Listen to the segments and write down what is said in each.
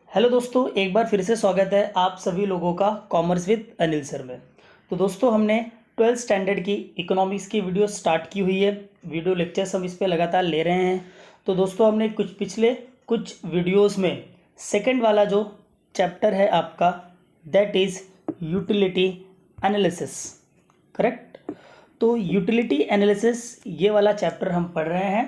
Hello दोस्तों, एक बार फिर से स्वागत है आप सभी लोगों का कॉमर्स विद अनिल सर में। तो दोस्तों, हमने 12th स्टैंडर्ड की इकोनॉमिक्स की वीडियो स्टार्ट की हुई है। वीडियो लेक्चर्स हम इस पे लगातार ले रहे हैं। तो दोस्तों, हमने पिछले कुछ वीडियोस में सेकंड वाला जो चैप्टर है आपका, that is utility analysis, correct. तो यूटिलिटी एनालिसिस ये वाला चैप्टर हम पढ़ रहे हैं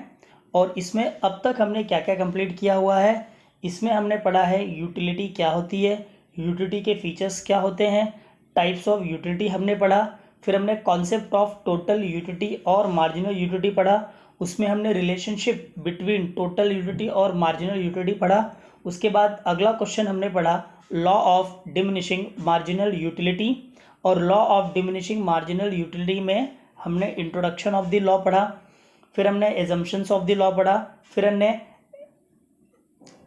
और इसमें अब तक हमने क्या क्या कंप्लीट किया हुआ है। इसमें हमने पढ़ा है यूटिलिटी क्या होती है, यूटिलिटी के फीचर्स क्या होते हैं, टाइप्स ऑफ यूटिलिटी हमने पढ़ा। फिर हमने कॉन्सेप्ट ऑफ टोटल यूटिलिटी और मार्जिनल यूटिलिटी पढ़ा। उसमें हमने रिलेशनशिप बिटवीन टोटल यूटिलिटी और मार्जिनल यूटिलिटी पढ़ा। उसके बाद अगला क्वेश्चन हमने पढ़ा law of diminishing marginal utility, और law of diminishing marginal utility में हमने इंट्रोडक्शन ऑफ द लॉ पढ़ा। फिर हमने एजम्पशंस ऑफ द लॉ पढ़ा। फिर हमने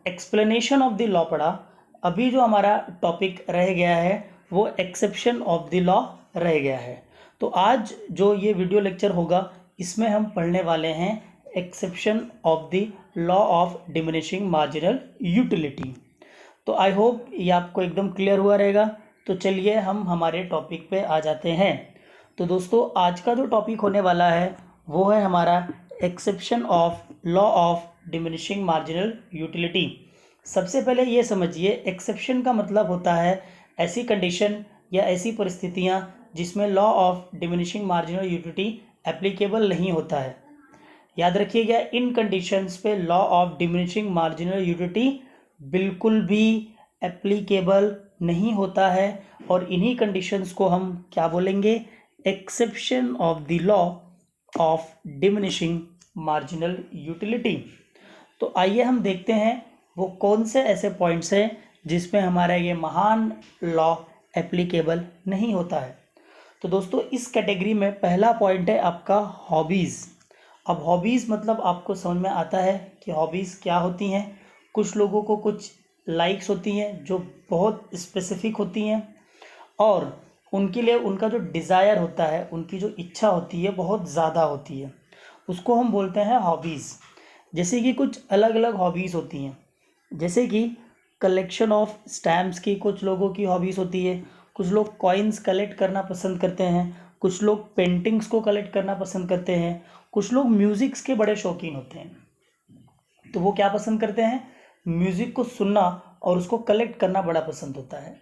एक्सप्लेनेशन ऑफ द लॉ पढ़ा। अभी जो हमारा टॉपिक रह गया है वो एक्सेप्शन ऑफ द लॉ रह गया है। तो आज जो ये वीडियो लेक्चर होगा इसमें हम पढ़ने वाले हैं exception of the law of diminishing marginal utility. तो आई होप ये आपको एकदम क्लियर हुआ रहेगा। तो चलिए हम हमारे टॉपिक पे आ जाते हैं। तो दोस्तों, आज का जो टॉपिक होने वाला है वो है हमारा exception of law of diminishing marginal utility. सबसे पहले ये समझिए, एक्सेप्शन का मतलब होता है ऐसी कंडीशन या ऐसी परिस्थितियाँ जिसमें law of diminishing marginal utility applicable नहीं होता है। याद रखिएगा, इन कंडीशंस पे law of diminishing marginal utility बिल्कुल भी एप्लीकेबल नहीं होता है, और इन्हीं कंडीशंस को हम क्या बोलेंगे, exception of the law of diminishing marginal utility. तो आइए हम देखते हैं वो कौन से ऐसे पॉइंट्स हैं जिसमें हमारा ये महान लॉ एप्लीकेबल नहीं होता है। तो दोस्तों, इस कैटेगरी में पहला पॉइंट है आपका हॉबीज़। अब हॉबीज़ मतलब आपको समझ में आता है कि हॉबीज़ क्या होती हैं। कुछ लोगों को कुछ लाइक्स होती हैं जो बहुत स्पेसिफिक होती हैं, और उनके लिए उनका जो डिज़ायर होता है, उनकी जो इच्छा होती है बहुत ज़्यादा होती है, उसको हम बोलते हैं हॉबीज़। जैसे कि कुछ अलग अलग हॉबीज़ होती हैं, जैसे कि कलेक्शन ऑफ स्टैम्प्स की कुछ लोगों की हॉबीज़ होती है। कुछ लोग कॉइन्स कलेक्ट करना पसंद करते हैं, कुछ लोग पेंटिंग्स को कलेक्ट करना पसंद करते हैं, कुछ लोग म्यूज़िक्स के बड़े शौकीन होते हैं। तो वो क्या पसंद करते हैं, म्यूज़िक को सुनना और उसको कलेक्ट करना बड़ा पसंद होता है।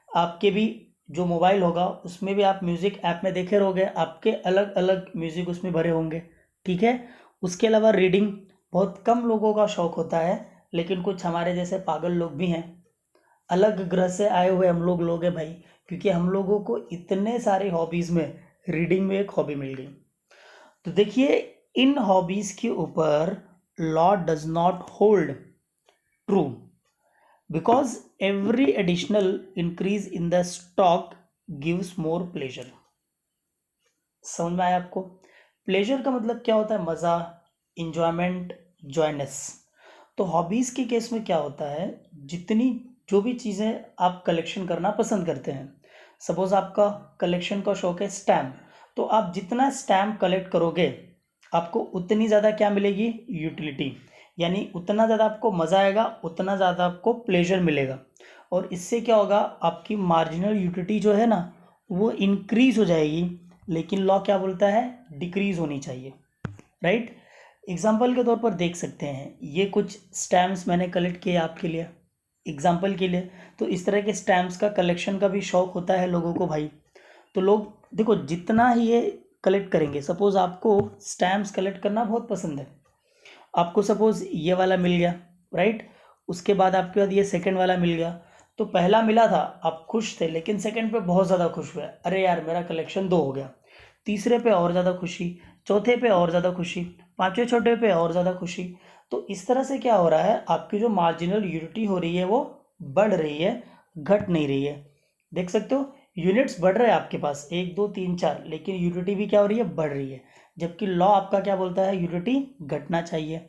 आपके भी जो मोबाइल होगा उसमें भी आप म्यूज़िक ऐप में देखे रहोगे, आपके अलग अलग म्यूज़िक उसमें भरे होंगे, ठीक है। उसके अलावा रीडिंग बहुत कम लोगों का शौक़ होता है, लेकिन कुछ हमारे जैसे पागल लोग भी हैं। अलग ग्रह से आए हुए हम लोग हैं भाई, क्योंकि हम लोगों को इतने सारे हॉबीज़ में रीडिंग में एक हॉबी मिल गई। तो देखिए, इन हॉबीज़ के ऊपर law does not hold true, because every additional increase in the stock gives more pleasure. समझ में आया आपको? प्लेजर का मतलब क्या होता है, मज़ा, इंजॉयमेंट, जॉयनेस। तो हॉबीज़ के केस में क्या होता है, जितनी जो भी चीज़ें आप कलेक्शन करना पसंद करते हैं, सपोज़ आपका कलेक्शन का शौक है स्टैम्प, तो आप जितना स्टैम्प कलेक्ट करोगे आपको उतनी ज़्यादा क्या मिलेगी, यूटिलिटी, यानी उतना ज़्यादा आपको मज़ा आएगा, उतना ज़्यादा आपको प्लेजर मिलेगा। और इससे क्या होगा, आपकी मार्जिनल यूटिलिटी जो है ना वो इंक्रीज़ हो जाएगी, लेकिन लॉ क्या बोलता है, डिक्रीज़ होनी चाहिए, राइट। एग्जाम्पल के तौर पर देख सकते हैं, ये कुछ स्टैम्प्स मैंने कलेक्ट किए आपके लिए एग्जाम्पल के लिए। तो इस तरह के स्टैम्प्स का कलेक्शन का भी शौक़ होता है लोगों को भाई। तो लोग देखो, जितना ही ये कलेक्ट करेंगे, सपोज़ आपको स्टैम्प्स कलेक्ट करना बहुत पसंद है, आपको सपोज़ ये वाला मिल गया, राइट। उसके बाद आपके बाद ये सेकंड वाला मिल गया। तो पहला मिला था आप खुश थे, लेकिन सेकंड पे बहुत ज़्यादा खुश हुए, अरे यार मेरा कलेक्शन 2 हो गया। तीसरे पे और ज़्यादा खुशी, चौथे पे और ज़्यादा खुशी, पाँचवें छठे पे और ज़्यादा खुशी। तो इस तरह से क्या हो रहा है, आपकी जो मार्जिनल यूटिलिटी हो रही है वो बढ़ रही है, घट नहीं रही है। देख सकते हो, यूनिट्स बढ़ रहे हैं आपके पास 1 2 3 4, लेकिन यूटिलिटी भी क्या हो रही है, बढ़ रही है। जबकि लॉ आपका क्या बोलता है, यूटिलिटी घटना चाहिए,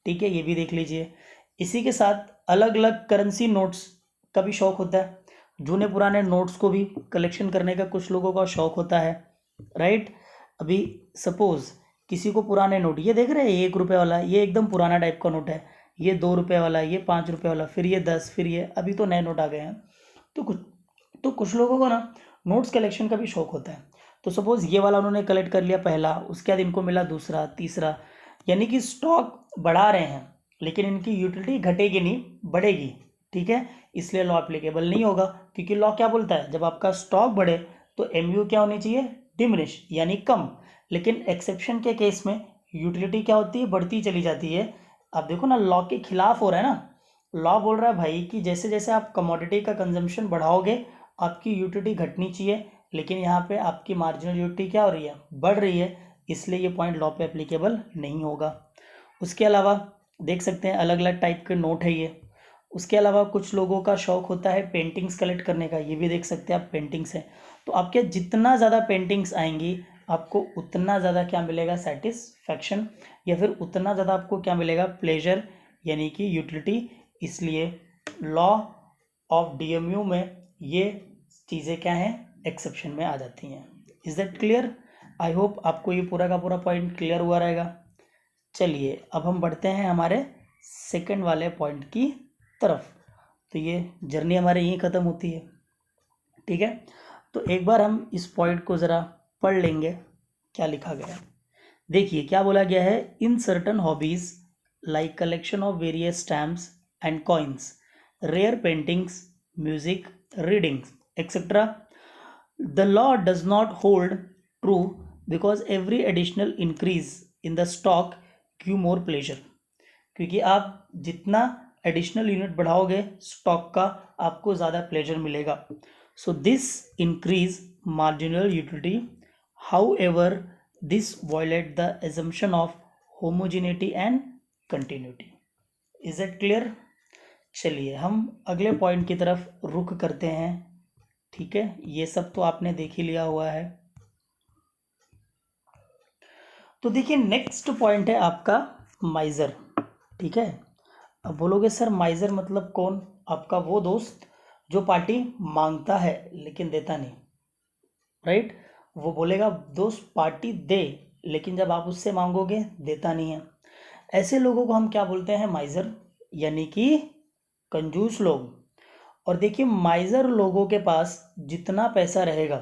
ठीक है। ये भी देख लीजिए। इसी के साथ अलग अलग करेंसी नोट्स का भी शौक़ होता है। जूने पुराने नोट्स को भी कलेक्शन करने का कुछ लोगों का शौक़ होता है, राइट। अभी सपोज़ किसी को पुराने नोट, ये देख रहे हैं 1 रुपये वाला, ये एकदम पुराना टाइप का नोट है, ये 2 रुपये वाला, ये 5 रुपये वाला, फिर ये 10, फिर ये, अभी तो नए नोट आ गए हैं। तो कुछ लोगों को ना नोट्स कलेक्शन का भी शौक होता है। तो सपोज़ ये वाला उन्होंने कलेक्ट कर लिया पहला, उसके बाद इनको मिला दूसरा, तीसरा, यानी कि स्टॉक बढ़ा रहे हैं लेकिन इनकी यूटिलिटी घटेगी नहीं, बढ़ेगी। ठीक है, इसलिए लॉ एप्लीकेबल नहीं होगा, क्योंकि लॉ क्या बोलता है, जब आपका स्टॉक बढ़े तो एमयू क्या होनी चाहिए, डिमिनिश, यानी कम। लेकिन एक्सेप्शन के केस में यूटिलिटी क्या होती है, बढ़ती चली जाती है। अब देखो ना, लॉ के खिलाफ हो रहा है ना। लॉ बोल रहा है भाई कि जैसे जैसे आप कमोडिटी का कंजम्पशन बढ़ाओगे आपकी यूटिलिटी घटनी चाहिए, लेकिन यहाँ पे आपकी मार्जिनल यूटिलिटी क्या हो रही है, बढ़ रही है, इसलिए ये पॉइंट लॉ पे एप्लीकेबल नहीं होगा। उसके अलावा देख सकते हैं अलग अलग टाइप के नोट है ये। उसके अलावा कुछ लोगों का शौक होता है पेंटिंग्स कलेक्ट करने का, ये भी देख सकते हैं आप, पेंटिंग्स हैं। तो आपके जितना ज़्यादा पेंटिंग्स आएंगी आपको उतना ज़्यादा क्या मिलेगा, सेटिस्फैक्शन, या फिर उतना ज़्यादा आपको क्या मिलेगा, प्लेजर, यानी कि यूटिलिटी। इसलिए लॉ ऑफ डीएमयू में ये चीज़ें क्या हैं, एक्सेप्शन में आ जाती हैं। Is that clear? I hope आपको ये पूरा का पूरा पॉइंट क्लियर हुआ रहेगा। चलिए अब हम बढ़ते हैं हमारे सेकंड वाले पॉइंट की तरफ। तो ये जर्नी हमारे यहीं ख़त्म होती है। ठीक है, तो एक बार हम इस पॉइंट को ज़रा पढ़ लेंगे क्या लिखा गया है। देखिए क्या बोला गया है, in certain hobbies like collection of various stamps and coins, rare paintings, music, readings etcetera, the law does not hold true because every additional increase in the stock give more pleasure। क्योंकि आप जितना additional unit बढ़ाओगे stock का आपको ज़्यादा pleasure मिलेगा। So this increase marginal utility, how ever this violate the assumption of homogeneity and continuity. Is it clear? चलिए हम अगले पॉइंट की तरफ रुख करते हैं। ठीक है, ये सब तो आपने देख ही लिया हुआ है। तो देखिए नेक्स्ट पॉइंट है आपका माइजर। ठीक है, अब बोलोगे सर माइजर मतलब कौन? आपका वो दोस्त जो पार्टी मांगता है लेकिन देता नहीं, राइट? वो बोलेगा दोस्त पार्टी दे, लेकिन जब आप उससे मांगोगे देता नहीं है। ऐसे लोगों को हम क्या बोलते हैं, माइजर, यानी कि कंजूस लोग। और देखिए माइजर लोगों के पास जितना पैसा रहेगा,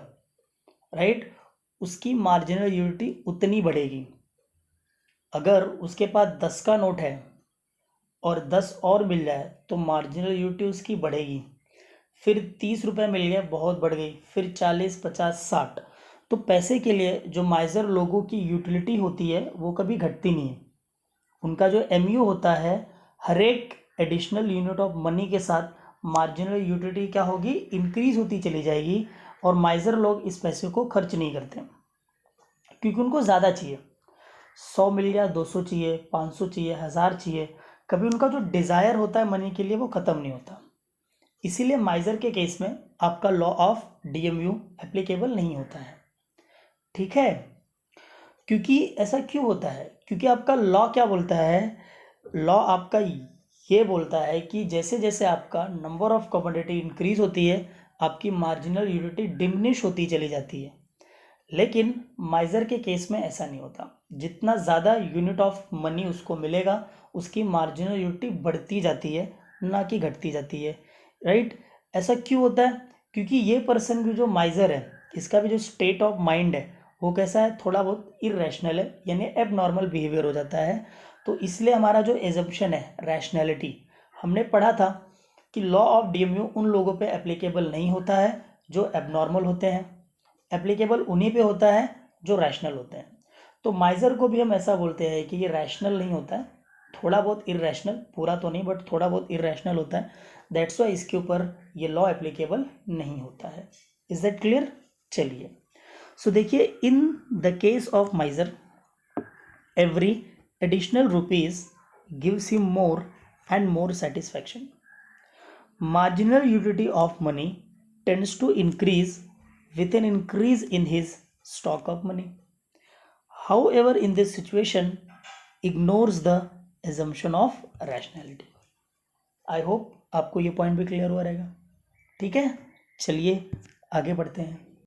राइट, उसकी मार्जिनल यूटिलिटी उतनी बढ़ेगी। अगर उसके पास 10 का नोट है और 10 और मिल जाए तो मार्जिनल यूटिलिटी उसकी बढ़ेगी। फिर 30 रुपये मिल गए, बहुत बढ़ गई, फिर 40, 50, 60। तो पैसे के लिए जो माइजर लोगों की यूटिलिटी होती है वो कभी घटती नहीं है। उनका जो एमयू होता है, हर एक एडिशनल यूनिट ऑफ मनी के साथ मार्जिनल यूटिलिटी क्या होगी, इंक्रीज होती चली जाएगी। और माइजर लोग इस पैसे को खर्च नहीं करते क्योंकि उनको ज़्यादा चाहिए। 100 मिल गया, 200 चाहिए, 500 चाहिए, 1000 चाहिए। कभी उनका जो डिज़ायर होता है मनी के लिए वो ख़त्म नहीं होता। इसीलिए माइजर के केस में आपका लॉ ऑफ डीएमयू एप्लीकेबल नहीं होता है। ठीक है, क्योंकि ऐसा क्यों होता है, क्योंकि आपका लॉ क्या बोलता है, लॉ आपका ये बोलता है कि जैसे जैसे आपका नंबर ऑफ कमोडिटी इंक्रीज होती है आपकी मार्जिनल यूटिलिटी डिमिनिश होती चली जाती है। लेकिन माइजर के केस में ऐसा नहीं होता, जितना ज़्यादा यूनिट ऑफ मनी उसको मिलेगा उसकी मार्जिनल यूटिलिटी बढ़ती जाती है, ना कि घटती जाती है, राइट? ऐसा क्यों होता है? क्योंकि ये पर्सन भी जो माइजर है इसका भी जो स्टेट ऑफ माइंड है वो कैसा है, थोड़ा बहुत इरेशनल है, यानी एब नॉर्मल बिहेवियर हो जाता है। तो इसलिए हमारा जो एजम्पशन है रैशनैलिटी, हमने पढ़ा था कि लॉ ऑफ डीएमयू उन लोगों पे एप्लीकेबल नहीं होता है जो एबनॉर्मल होते हैं, एप्लीकेबल उन्हीं पे होता है जो रैशनल होते हैं। तो माइजर को भी हम ऐसा बोलते हैं कि ये रैशनल नहीं होता है, थोड़ा बहुत इरेशनल, पूरा तो नहीं बट थोड़ा बहुत इरेशनल होता है। दैट्स वाई इसके ऊपर ये लॉ एप्लीकेबल नहीं होता है। Is that clear? चलिए, सो देखिए in the case of माइजर every additional rupees gives him more and more satisfaction. Marginal utility of money tends to increase with an increase in his stock of money. However, in this situation, ignores the assumption of rationality. I hope आपको ये point भी clear हुआ रहेगा। ठीक है, चलिए आगे बढ़ते हैं।